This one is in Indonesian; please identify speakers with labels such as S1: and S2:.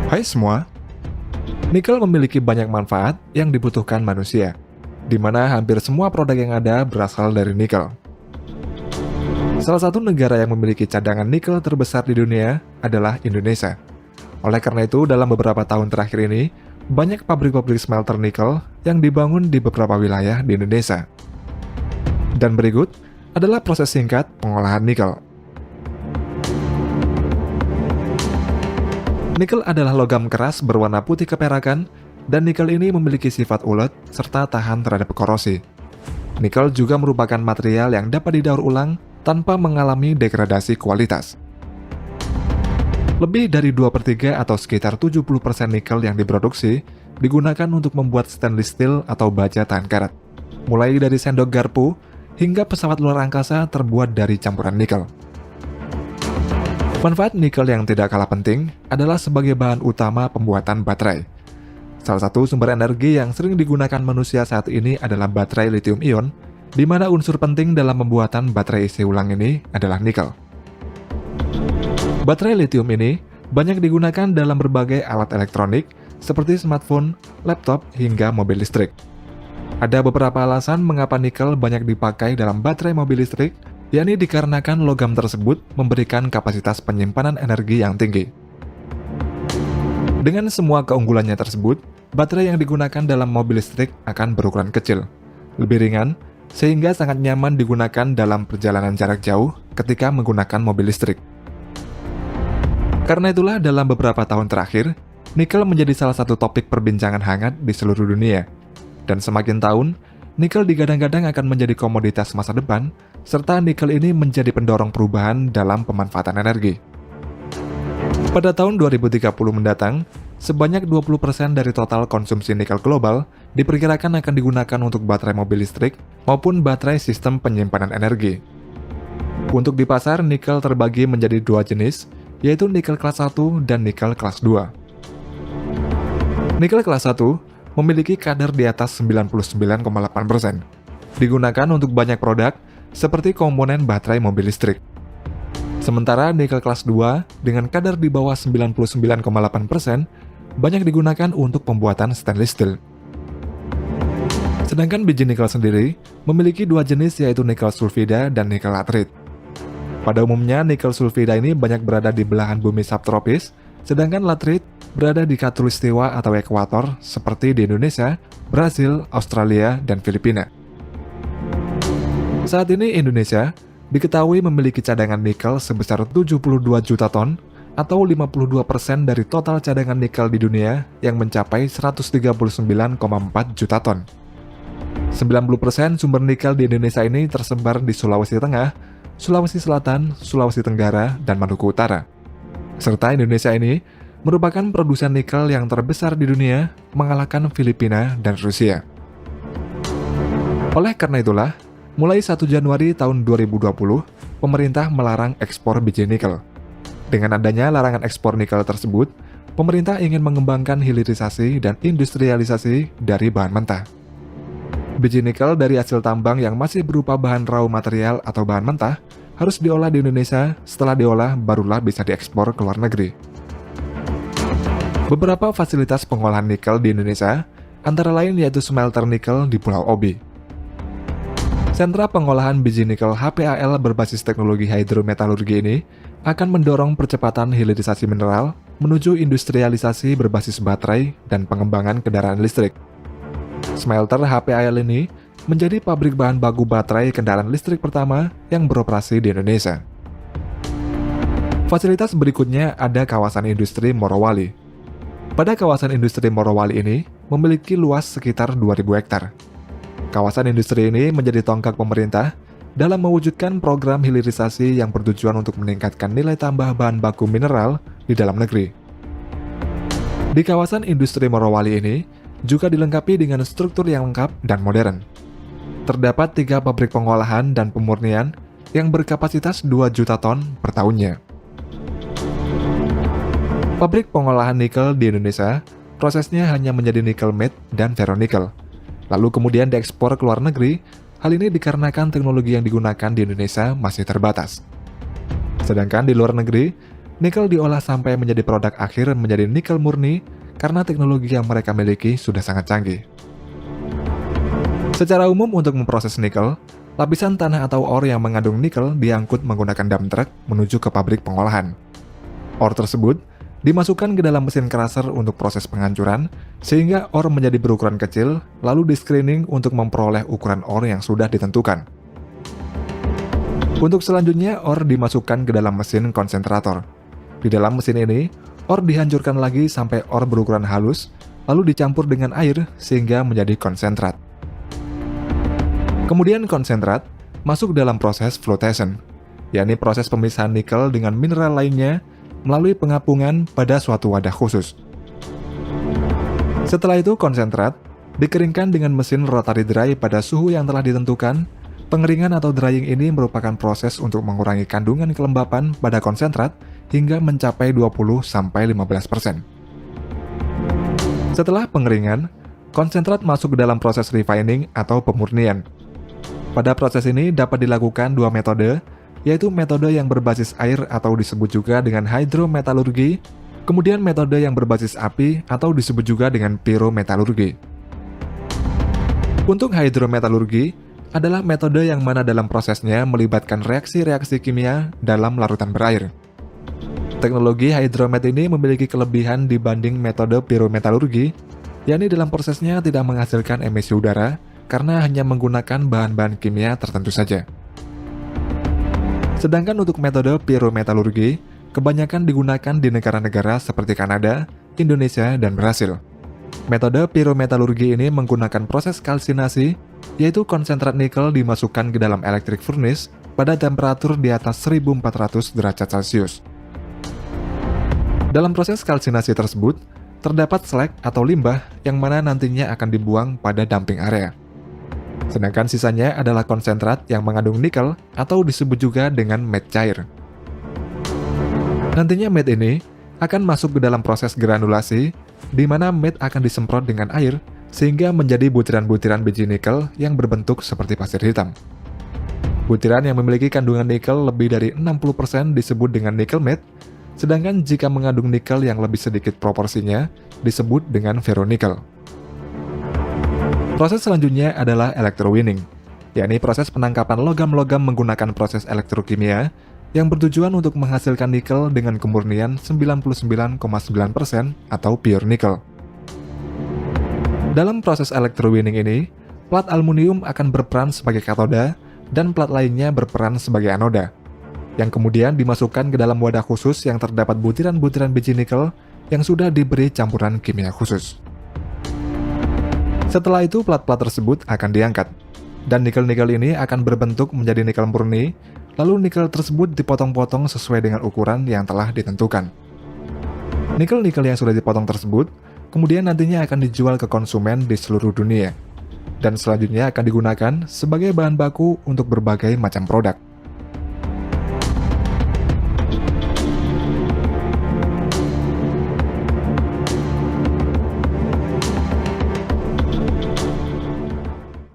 S1: Hai semua, nikel memiliki banyak manfaat yang dibutuhkan manusia, di mana hampir semua produk yang ada berasal dari nikel. Salah satu negara yang memiliki cadangan nikel terbesar di dunia adalah Indonesia. Oleh karena itu, dalam beberapa tahun terakhir ini, banyak pabrik-pabrik smelter nikel yang dibangun di beberapa wilayah di Indonesia. Dan berikut adalah proses singkat pengolahan nikel. Nikel adalah logam keras berwarna putih keperakan, dan nikel ini memiliki sifat ulet serta tahan terhadap korosi. Nikel juga merupakan material yang dapat didaur ulang tanpa mengalami degradasi kualitas. Lebih dari 2/3 atau sekitar 70% nikel yang diproduksi digunakan untuk membuat stainless steel atau baja tahan karat. Mulai dari sendok garpu hingga pesawat luar angkasa terbuat dari campuran nikel. Manfaat nikel yang tidak kalah penting adalah sebagai bahan utama pembuatan baterai. Salah satu sumber energi yang sering digunakan manusia saat ini adalah baterai lithium-ion, di mana unsur penting dalam pembuatan baterai isi ulang ini adalah nikel. Baterai lithium ini banyak digunakan dalam berbagai alat elektronik seperti smartphone, laptop, hingga mobil listrik. Ada beberapa alasan mengapa nikel banyak dipakai dalam baterai mobil listrik, yakni dikarenakan logam tersebut memberikan kapasitas penyimpanan energi yang tinggi. Dengan semua keunggulannya tersebut, baterai yang digunakan dalam mobil listrik akan berukuran kecil, lebih ringan, sehingga sangat nyaman digunakan dalam perjalanan jarak jauh ketika menggunakan mobil listrik. Karena itulah dalam beberapa tahun terakhir, nikel menjadi salah satu topik perbincangan hangat di seluruh dunia. Dan semakin tahun, nikel digadang-gadang akan menjadi komoditas masa depan, serta nikel ini menjadi pendorong perubahan dalam pemanfaatan energi. Pada tahun 2030 mendatang, sebanyak 20% dari total konsumsi nikel global diperkirakan akan digunakan untuk baterai mobil listrik maupun baterai sistem penyimpanan energi. Untuk di pasar, nikel terbagi menjadi dua jenis, yaitu nikel kelas 1 dan nikel kelas 2. Nikel kelas 1 memiliki kadar di atas 99,8%. Digunakan untuk banyak produk, seperti komponen baterai mobil listrik. Sementara nikel kelas 2 dengan kadar di bawah 99,8% banyak digunakan untuk pembuatan stainless steel. Sedangkan biji nikel sendiri memiliki dua jenis, yaitu nikel sulfida dan nikel laterite. Pada umumnya, nikel sulfida ini banyak berada di belahan bumi subtropis, sedangkan laterite berada di khatulistiwa atau ekuator seperti di Indonesia, Brasil, Australia, dan Filipina. Saat ini Indonesia diketahui memiliki cadangan nikel sebesar 72 juta ton atau 52% dari total cadangan nikel di dunia yang mencapai 139,4 juta ton. 90% sumber nikel di Indonesia ini tersebar di Sulawesi Tengah, Sulawesi Selatan, Sulawesi Tenggara, dan Maluku Utara. Serta Indonesia ini merupakan produsen nikel yang terbesar di dunia, mengalahkan Filipina dan Rusia. Oleh karena itulah, mulai 1 Januari tahun 2020, pemerintah melarang ekspor biji nikel. Dengan adanya larangan ekspor nikel tersebut, pemerintah ingin mengembangkan hilirisasi dan industrialisasi dari bahan mentah. Biji nikel dari hasil tambang yang masih berupa bahan raw material atau bahan mentah harus diolah di Indonesia, setelah diolah barulah bisa diekspor ke luar negeri. Beberapa fasilitas pengolahan nikel di Indonesia, antara lain yaitu smelter nikel di Pulau Obi. Sentra pengolahan biji nikel HPAL berbasis teknologi hidrometalurgi ini akan mendorong percepatan hilirisasi mineral menuju industrialisasi berbasis baterai dan pengembangan kendaraan listrik. Smelter HPAL ini menjadi pabrik bahan baku baterai kendaraan listrik pertama yang beroperasi di Indonesia. Fasilitas berikutnya ada kawasan industri Morowali. Pada kawasan industri Morowali ini memiliki luas sekitar 2.000 hektar. Kawasan industri ini menjadi tonggak pemerintah dalam mewujudkan program hilirisasi yang bertujuan untuk meningkatkan nilai tambah bahan baku mineral di dalam negeri. Di kawasan industri Morowali ini juga dilengkapi dengan struktur yang lengkap dan modern. Terdapat 3 pabrik pengolahan dan pemurnian yang berkapasitas 2 juta ton per tahunnya. Pabrik pengolahan nikel di Indonesia, prosesnya hanya menjadi nikel matte dan ferronikel, lalu kemudian diekspor ke luar negeri. Hal ini dikarenakan teknologi yang digunakan di Indonesia masih terbatas. Sedangkan di luar negeri, Nikel diolah sampai menjadi produk akhir menjadi nikel murni karena teknologi yang mereka miliki sudah sangat canggih. Secara umum untuk memproses nikel, lapisan tanah atau ore yang mengandung nikel diangkut menggunakan dump truck menuju ke pabrik pengolahan. Ore tersebut dimasukkan ke dalam mesin crusher untuk proses penghancuran, sehingga ore menjadi berukuran kecil, lalu di-screening untuk memperoleh ukuran ore yang sudah ditentukan. Untuk selanjutnya, ore dimasukkan ke dalam mesin konsentrator. Di dalam mesin ini, ore dihancurkan lagi sampai ore berukuran halus, lalu dicampur dengan air sehingga menjadi konsentrat. Kemudian konsentrat masuk dalam proses flotation, yakni proses pemisahan nikel dengan mineral lainnya melalui pengapungan pada suatu wadah khusus. Setelah itu konsentrat dikeringkan dengan mesin rotary dry pada suhu yang telah ditentukan. Pengeringan atau drying ini merupakan proses untuk mengurangi kandungan kelembapan pada konsentrat hingga mencapai 20-15%. Setelah pengeringan, konsentrat masuk ke dalam proses refining atau pemurnian. Pada proses ini dapat dilakukan dua metode, yaitu metode yang berbasis air atau disebut juga dengan hidrometalurgi, kemudian metode yang berbasis api atau disebut juga dengan pyrometalurgi. Untuk hidrometalurgi adalah metode yang mana dalam prosesnya melibatkan reaksi-reaksi kimia dalam larutan berair. Teknologi hidromet ini memiliki kelebihan dibanding metode pyrometalurgi, yakni dalam prosesnya tidak menghasilkan emisi udara karena hanya menggunakan bahan-bahan kimia tertentu saja. Sedangkan untuk metode pyrometalurgi, kebanyakan digunakan di negara-negara seperti Kanada, Indonesia, dan Brasil. Metode pyrometalurgi ini menggunakan proses kalsinasi, yaitu konsentrat nikel dimasukkan ke dalam electric furnace pada temperatur di atas 1400 derajat Celcius. Dalam proses kalsinasi tersebut, terdapat slag atau limbah yang mana nantinya akan dibuang pada dumping area. Sedangkan sisanya adalah konsentrat yang mengandung nikel atau disebut juga dengan matte cair. Nantinya matte ini akan masuk ke dalam proses granulasi, di mana matte akan disemprot dengan air sehingga menjadi butiran-butiran biji nikel yang berbentuk seperti pasir hitam. Butiran yang memiliki kandungan nikel lebih dari 60% disebut dengan nickel matte, sedangkan jika mengandung nikel yang lebih sedikit proporsinya disebut dengan ferronikel. Proses selanjutnya adalah electrowinning, yakni proses penangkapan logam-logam menggunakan proses elektrokimia yang bertujuan untuk menghasilkan nikel dengan kemurnian 99,9% atau pure nickel. Dalam proses electrowinning ini, plat aluminium akan berperan sebagai katoda dan plat lainnya berperan sebagai anoda, yang kemudian dimasukkan ke dalam wadah khusus yang terdapat butiran-butiran biji nikel yang sudah diberi campuran kimia khusus. Setelah itu, plat-plat tersebut akan diangkat, dan nikel-nikel ini akan berbentuk menjadi nikel murni, lalu nikel tersebut dipotong-potong sesuai dengan ukuran yang telah ditentukan. Nikel-nikel yang sudah dipotong tersebut kemudian nantinya akan dijual ke konsumen di seluruh dunia, dan selanjutnya akan digunakan sebagai bahan baku untuk berbagai macam produk.